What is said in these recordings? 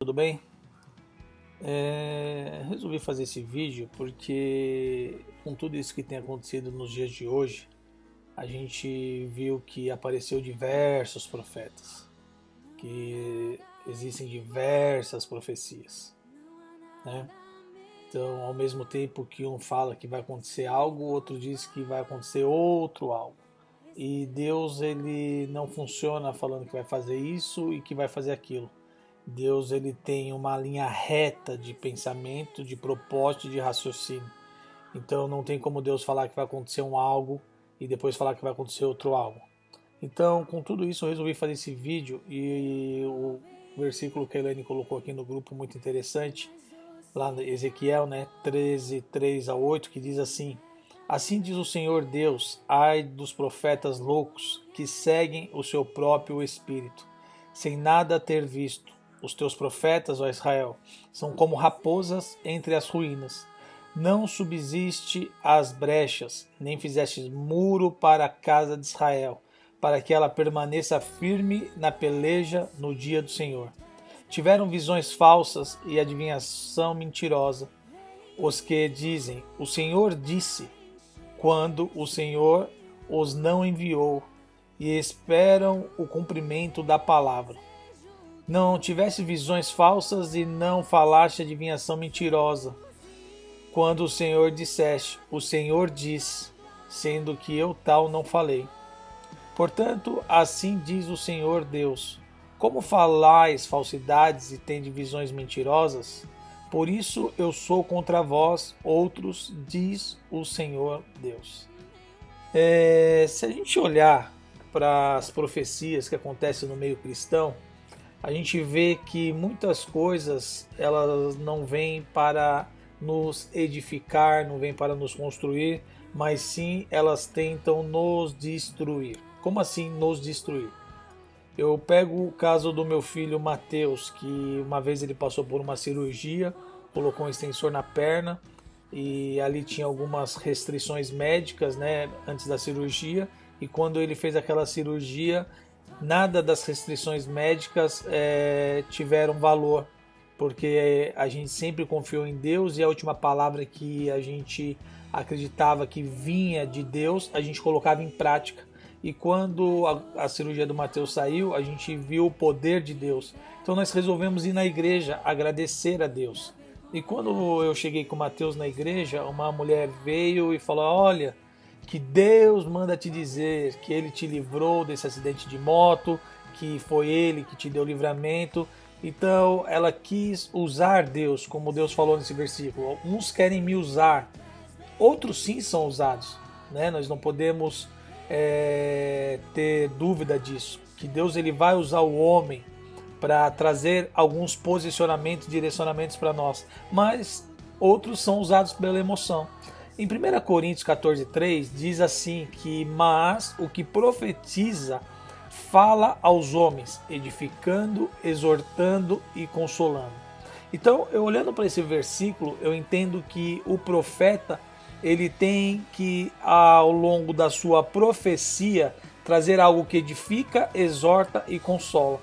Tudo bem? Resolvi fazer esse vídeo porque com tudo isso que tem acontecido nos dias de hoje, a gente viu que apareceu diversos profetas, que existem diversas profecias, né? Então, ao mesmo tempo que um fala que vai acontecer algo, o outro diz que vai acontecer outro algo. E Deus, ele não funciona falando que vai fazer isso e que vai fazer aquilo. Deus, ele tem uma linha reta de pensamento, de propósito e de raciocínio. Então não tem como Deus falar que vai acontecer um algo e depois falar que vai acontecer outro algo. Então, com tudo isso, eu resolvi fazer esse vídeo e o versículo que a Elaine colocou aqui no grupo, muito interessante, lá em Ezequiel, né, 13, 3 a 8, que diz assim: Assim diz o Senhor Deus, ai dos profetas loucos que seguem o seu próprio espírito, sem nada ter visto. Os teus profetas, ó Israel, são como raposas entre as ruínas. Não subsiste as brechas, nem fizeste muro para a casa de Israel, para que ela permaneça firme na peleja no dia do Senhor. Tiveram visões falsas e adivinhação mentirosa. Os que dizem, o Senhor disse, quando o Senhor os não enviou, e esperam o cumprimento da palavra. Não tivesse visões falsas e não falaste adivinhação mentirosa, quando o Senhor disseste, o Senhor diz, sendo que eu tal não falei. Portanto, assim diz o Senhor Deus, como falais falsidades e tendes visões mentirosas, por isso eu sou contra vós, outros, diz o Senhor Deus. Se a gente olhar para as profecias que acontecem no meio cristão, a gente vê que muitas coisas elas não vêm para nos edificar, não vêm para nos construir, mas sim elas tentam nos destruir. Como assim nos destruir? Eu pego o caso do meu filho Mateus, que uma vez ele passou por uma cirurgia, colocou um extensor na perna e ali tinha algumas restrições médicas, né, antes da cirurgia, e quando ele fez aquela cirurgia, nada das restrições médicas tiveram valor, porque a gente sempre confiou em Deus e a última palavra que a gente acreditava que vinha de Deus, a gente colocava em prática. E quando a cirurgia do Mateus saiu, a gente viu o poder de Deus. Então nós resolvemos ir na igreja agradecer a Deus. E quando eu cheguei com o Mateus na igreja, uma mulher veio e falou: Olha, que Deus manda te dizer que Ele te livrou desse acidente de moto, que foi Ele que te deu livramento. Então ela quis usar Deus, como Deus falou nesse versículo. Uns querem me usar, outros sim são usados, né? Nós não podemos ter dúvida disso, que Deus ele vai usar o homem para trazer alguns posicionamentos, direcionamentos para nós, mas outros são usados pela emoção. Em 1 Coríntios 14,3 diz assim que mas o que profetiza fala aos homens, edificando, exortando e consolando. Então, eu olhando para esse versículo, eu entendo que o profeta ele tem que, ao longo da sua profecia, trazer algo que edifica, exorta e consola.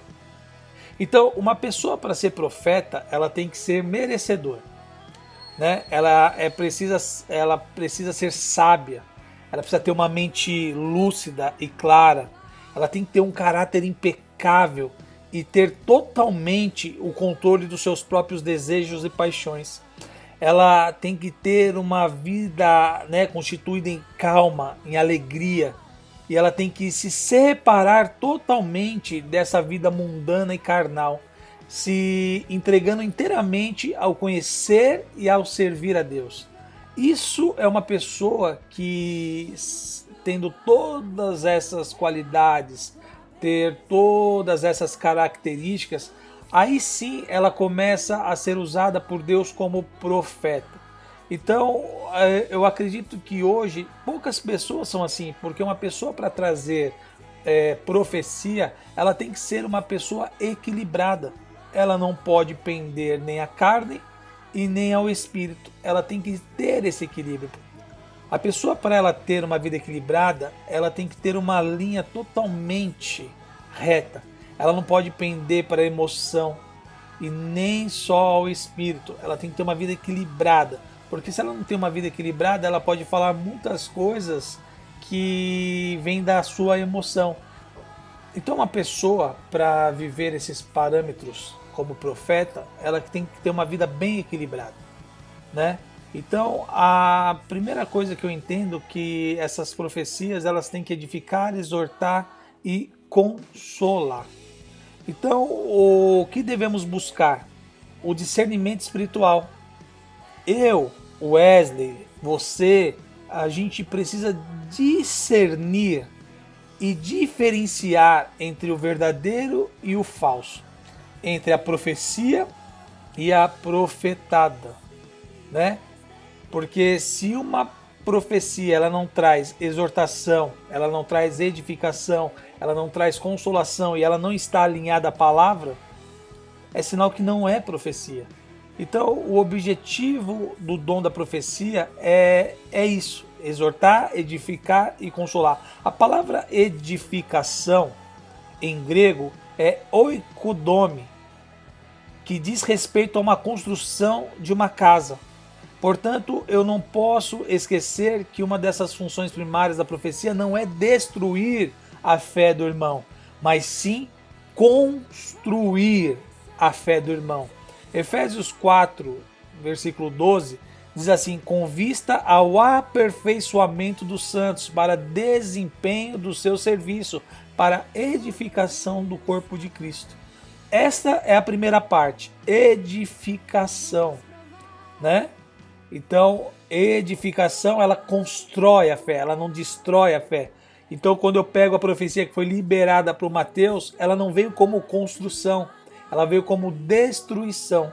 Então, uma pessoa para ser profeta, ela tem que ser merecedora, né? Ela precisa ser sábia, ela precisa ter uma mente lúcida e clara, ela tem que ter um caráter impecável e ter totalmente o controle dos seus próprios desejos e paixões. Ela tem que ter uma vida, né, constituída em calma, em alegria, e ela tem que se separar totalmente dessa vida mundana e carnal, se entregando inteiramente ao conhecer e ao servir a Deus. Isso é uma pessoa que, tendo todas essas qualidades, ter todas essas características, aí sim ela começa a ser usada por Deus como profeta. Então eu acredito que hoje poucas pessoas são assim, porque uma pessoa para trazer profecia, ela tem que ser uma pessoa equilibrada. Ela não pode pender nem à carne e nem ao espírito. Ela tem que ter esse equilíbrio. A pessoa, para ela ter uma vida equilibrada, ela tem que ter uma linha totalmente reta. Ela não pode pender para a emoção. e nem só ao espírito. Ela tem que ter uma vida equilibrada, porque se ela não tem uma vida equilibrada, ela pode falar muitas coisas que vêm da sua emoção. Então, uma pessoa, para viver esses parâmetros como profeta, ela tem que ter uma vida bem equilibrada, né? Então, a primeira coisa que eu entendo é que essas profecias, elas têm que edificar, exortar e consolar. Então, o que devemos buscar? O discernimento espiritual. Eu, Wesley, você, a gente precisa discernir e diferenciar entre o verdadeiro e o falso, entre a profecia e a profetada, né? Porque se uma profecia ela não traz exortação, ela não traz edificação, ela não traz consolação e ela não está alinhada à palavra, é sinal que não é profecia. Então, o objetivo do dom da profecia é isso: exortar, edificar e consolar. A palavra edificação em grego é oikodome, que diz respeito a uma construção de uma casa. Portanto, eu não posso esquecer que uma dessas funções primárias da profecia não é destruir a fé do irmão, mas sim construir a fé do irmão. Efésios 4, versículo 12, diz assim: com vista ao aperfeiçoamento dos santos, para desempenho do seu serviço, para edificação do corpo de Cristo. Esta é a primeira parte, edificação, né? Então, edificação, ela constrói a fé, ela não destrói a fé. Então, quando eu pego a profecia que foi liberada para o Mateus, ela não veio como construção, ela veio como destruição.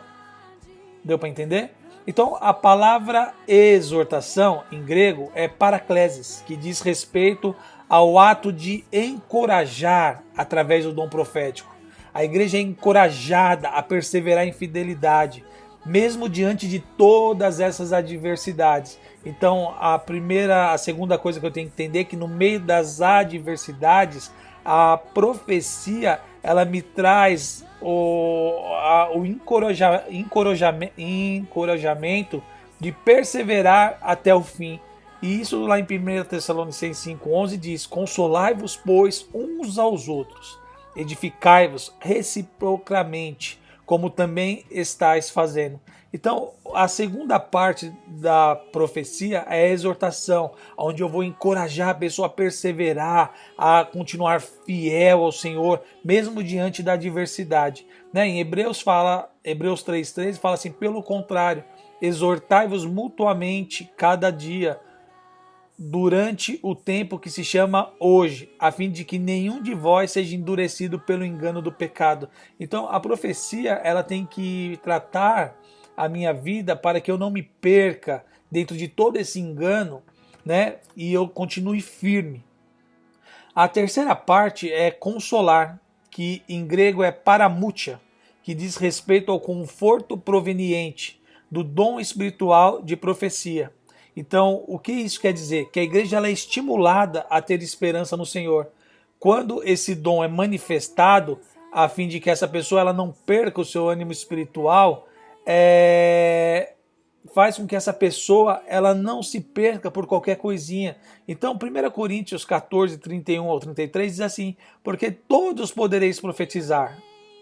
Deu para entender? Então, a palavra exortação, em grego, é paraklesis, que diz respeito ao ato de encorajar através do dom profético. A igreja é encorajada a perseverar em fidelidade, mesmo diante de todas essas adversidades. Então, a segunda coisa que eu tenho que entender é que no meio das adversidades, a profecia, ela me traz o encorajamento de perseverar até o fim. E isso lá em 1 Tessalonicenses 5,11 diz: consolai-vos, pois, uns aos outros, edificai-vos reciprocamente, como também estáis fazendo. Então, a segunda parte da profecia é a exortação, onde eu vou encorajar a pessoa a perseverar, a continuar fiel ao Senhor, mesmo diante da adversidade. Né? Em Hebreus 3,13 fala assim: pelo contrário, exortai-vos mutuamente cada dia, durante o tempo que se chama hoje, a fim de que nenhum de vós seja endurecido pelo engano do pecado. Então, a profecia, ela tem que tratar a minha vida para que eu não me perca dentro de todo esse engano, né? E eu continue firme. A terceira parte é consolar, que em grego é paramútia, que diz respeito ao conforto proveniente do dom espiritual de profecia. Então, o que isso quer dizer? Que a igreja ela é estimulada a ter esperança no Senhor. Quando esse dom é manifestado, a fim de que essa pessoa ela não perca o seu ânimo espiritual, faz com que essa pessoa ela não se perca por qualquer coisinha. Então, 1 Coríntios 14, 31 ao 33 diz assim: porque todos podereis profetizar,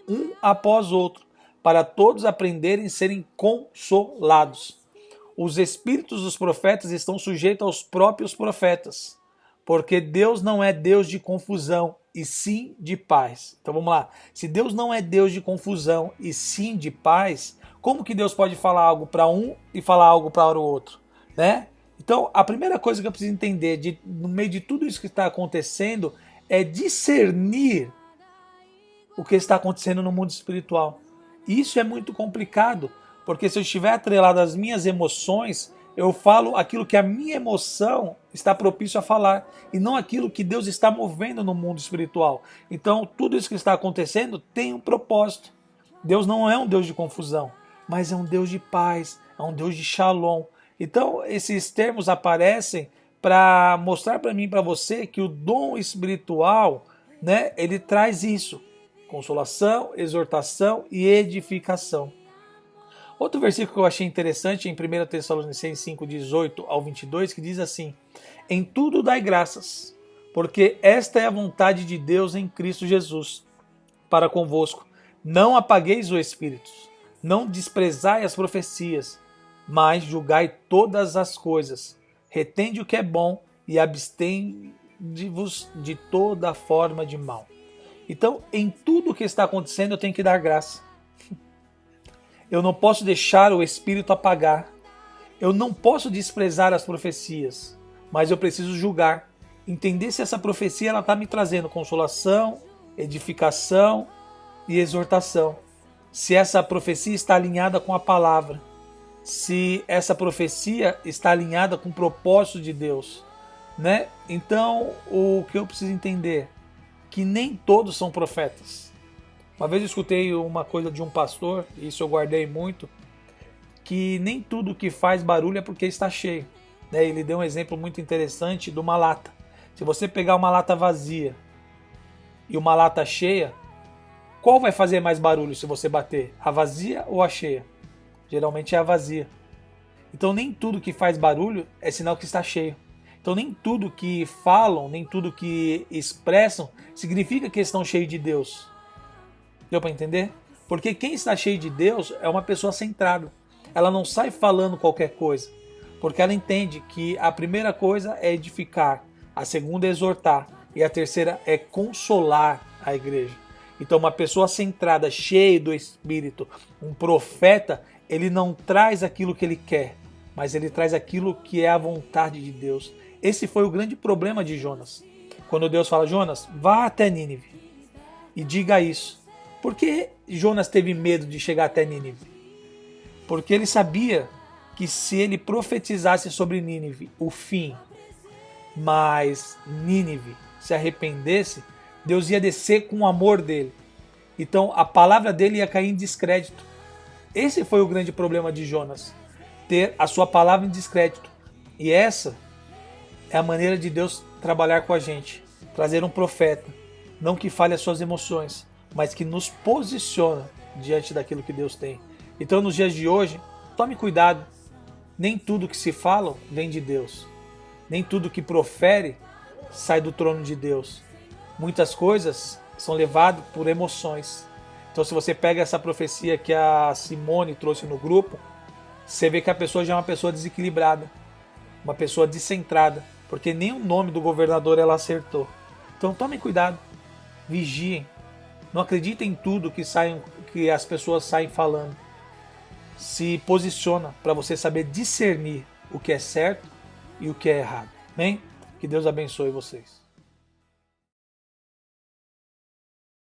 um após outro, para todos aprenderem e serem consolados. Os espíritos dos profetas estão sujeitos aos próprios profetas, porque Deus não é Deus de confusão, e sim de paz. Então vamos lá. Se Deus não é Deus de confusão, e sim de paz, como que Deus pode falar algo para um e falar algo para o outro? Né? Então a primeira coisa que eu preciso entender no meio de tudo isso que está acontecendo é discernir o que está acontecendo no mundo espiritual. E isso é muito complicado, porque se eu estiver atrelado às minhas emoções, eu falo aquilo que a minha emoção está propício a falar, e não aquilo que Deus está movendo no mundo espiritual. Então, tudo isso que está acontecendo tem um propósito. Deus não é um Deus de confusão, mas é um Deus de paz, é um Deus de shalom. Então, esses termos aparecem para mostrar para mim e para você que o dom espiritual, né, ele traz isso. consolação, exortação e edificação. Outro versículo que eu achei interessante em 1 Tessalonicenses 5, 18 ao 22, que diz assim: em tudo dai graças, porque esta é a vontade de Deus em Cristo Jesus para convosco. Não apagueis o Espírito, não desprezai as profecias, mas julgai todas as coisas, retende o que é bom e abstende-vos de toda forma de mal. Então, em tudo o que está acontecendo, eu tenho que dar graça. Eu não posso deixar o Espírito apagar. Eu não posso desprezar as profecias, mas eu preciso julgar, entender se essa profecia está me trazendo consolação, edificação e exortação. Se essa profecia está alinhada com a palavra, se essa profecia está alinhada com o propósito de Deus, né? Então, o que eu preciso entender? Que nem todos são profetas. Uma vez eu escutei uma coisa de um pastor, e isso eu guardei muito, que nem tudo que faz barulho é porque está cheio. Ele deu um exemplo muito interessante de uma lata. Se você pegar uma lata vazia e uma lata cheia, qual vai fazer mais barulho se você bater? A vazia ou a cheia? Geralmente é a vazia. Então nem tudo que faz barulho é sinal que está cheio. Então nem tudo que falam, nem tudo que expressam significa que estão cheios de Deus. Deu para entender? Porque quem está cheio de Deus é uma pessoa centrada. Ela não sai falando qualquer coisa. Porque ela entende que a primeira coisa é edificar, a segunda é exortar e a terceira é consolar a igreja. Então uma pessoa centrada, cheia do Espírito, um profeta, ele não traz aquilo que ele quer, mas ele traz aquilo que é a vontade de Deus. Esse foi o grande problema de Jonas. Quando Deus fala: Jonas, vá até Nínive e diga isso. Por que Jonas teve medo de chegar até Nínive? Porque ele sabia que se ele profetizasse sobre Nínive o fim, mas Nínive se arrependesse, Deus ia descer com o amor dele. Então a palavra dele ia cair em descrédito. Esse foi o grande problema de Jonas, ter a sua palavra em descrédito. E essa é a maneira de Deus trabalhar com a gente, trazer um profeta, não que fale as suas emoções, mas que nos posiciona diante daquilo que Deus tem. Então nos dias de hoje, tome cuidado, nem tudo que se fala vem de Deus, nem tudo que profere sai do trono de Deus. Muitas coisas são levadas por emoções. Então se você pega essa profecia que a Simone trouxe no grupo, você vê que a pessoa já é uma pessoa desequilibrada, uma pessoa descentrada, porque nem o nome do governador ela acertou. Então tomem cuidado, vigiem, não acreditem em tudo que as pessoas saem falando. Se posiciona para você saber discernir o que é certo e o que é errado. Bem? Que Deus abençoe vocês.